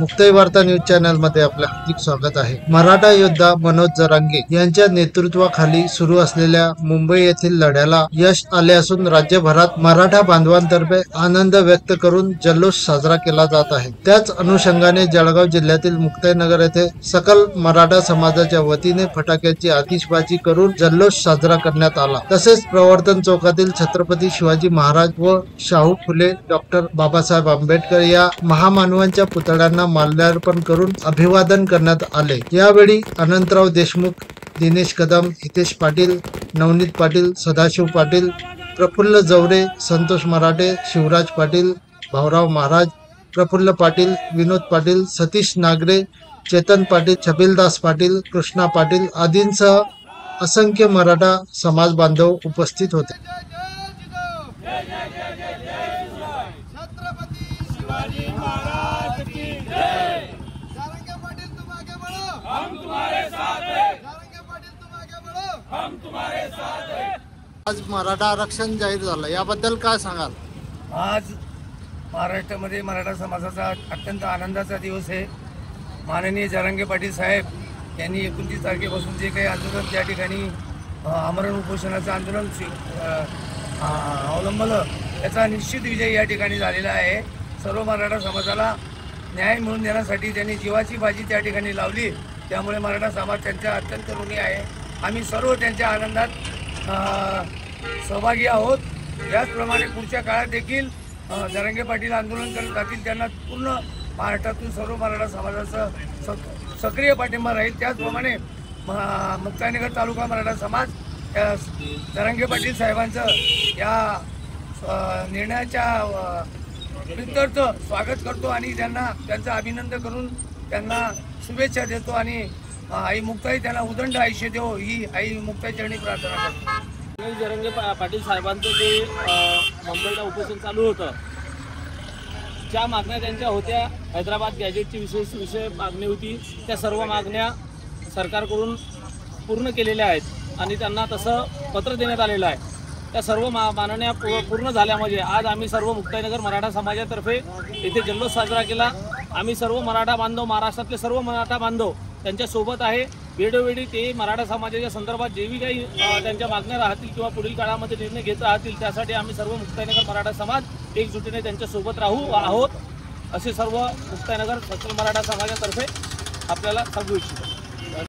मुक्ताई वार्ता news channel मध्ये आपलं हार्दिक स्वागत आहे। मराठा योद्धा मनोज जरांगे यांच्या नेतृत्वाखाली सुरू असलेल्या मुंबई येथील लढ्याला यश आले असून राज्यभरात मराठा बांधवांतर्फे आनंद व्यक्त करून जल्लोष साजरा केला जात आहे। त्याच अनुषंगाने जळगाव जिल्ह्यातील मुक्ताईनगर येथे सकल मराठा समाजाच्या वतीने फटाक्याची आतिषबाजी करून जल्लोष साजरा करण्यात आला। तसेच प्रवर्तन चौकातील छत्रपती शिवाजी महाराज व शाहू फुले डॉक्टर बाबासाहेब आंबेडकर या महामानवांच्या पुतळ्यांना माल्यार्पण करून अभिवादन करण्यात आले। यावेळी अनंतराव देशमुख, दिनेश कदम, हितेश पाटील, नवनीत पाटील, सदाशिव पाटील, प्रफुल्ल जवरे, संतोष मराठे, शिवराज पाटील, भाऊराव महाराज, प्रफुल्ल पाटील, विनोद पाटील, सतीश नागरे, चेतन पाटील, छबिलदास पाटील, कृष्णा पाटील आदींसह असंख्य मराठा समाज बांधव उपस्थित होते। शिवाजी महाराज की जय। जरांगे पाटील तुम आगे बढ़ो, हम तुम्हारे साथ हैं। जरांगे पाटील तुम आगे बढ़ो, हम तुम्हारे साथ हैं। आज मराठा आरक्षण जाहीर झालं, याबद्दल काय सांगाल? आज महाराष्ट्रामध्ये मराठा समाजाचा अत्यंत आनंदाचा दिवस आहे। माननीय जरांगे पाटील साहेब यांनी 29 तारखेपासून जे काही आंदोलन त्या ठिकाणी आमरण उपोषणाचं आंदोलन अवलंबलं त्याचा निश्चित विजय या ठिकाणी झालेला आहे। सर्व मराठा समाजाला न्याय मिळवून देण्यासाठी त्यांनी जीवाची बाजी त्या ठिकाणी लावली, त्यामुळे मराठा समाज त्यांच्या अत्यंत ऋणी आहे। आम्ही सर्व त्यांच्या आनंदात सहभागी आहोत। याचप्रमाणे पुढच्या काळात देखील जरांगे पाटील आंदोलन करत जातील, त्यांना पूर्ण महाराष्ट्रातून सर्व मराठा समाजाचा सक्रिय पाठिंबा राहील। त्याचप्रमाणे मुक्ताईनगर तालुका मराठा समाज या जरांगे पाटील साहेबांचं या निर्णयाच्या प्रीत्यर्थ स्वागत करतो आणि त्यांचं अभिनंदन करून त्यांना शुभेच्छा देतो आणि आई मुक्ताई त्यांना उदंड आयुष्य देव ही आई मुक्ताई चरणी प्रार्थना करतो। जरांगे पाटील साहेबांचं जे मुंबईला उपोषण चालू होतं, ज्या मागण्या त्यांच्या होत्या, हैदराबाद गॅजेटची विषय मागणी होती, त्या सर्व मागण्या सरकारकडून पूर्ण केलेल्या आहेत आणि त्यांना तसं पत्र देण्यात आलेलं आहे। त्या सर्व मागण्या पूर्ण झाल्यामध्ये आज आम्ही सर्व मुक्ताईनगर मराठा समाजातर्फे इथे जल्लोष साजरा केला। आम्ही सर्व मराठा बांधव, महाराष्ट्रातले सर्व मराठा बांधव त्यांच्यासोबत आहे। वेळोवेळी ते मराठा समाजाच्या संदर्भात जे काही त्यांच्या मागण्या राहतील किंवा पुढील काळामध्ये निर्णय घेत राहतील त्यासाठी आम्ही सर्व मुक्ताईनगर मराठा समाज एकजुटीने त्यांच्यासोबत आहोत असे सर्व मुक्ताईनगर सकल मराठा समाजातर्फे आपल्याला सांगू इच्छितो।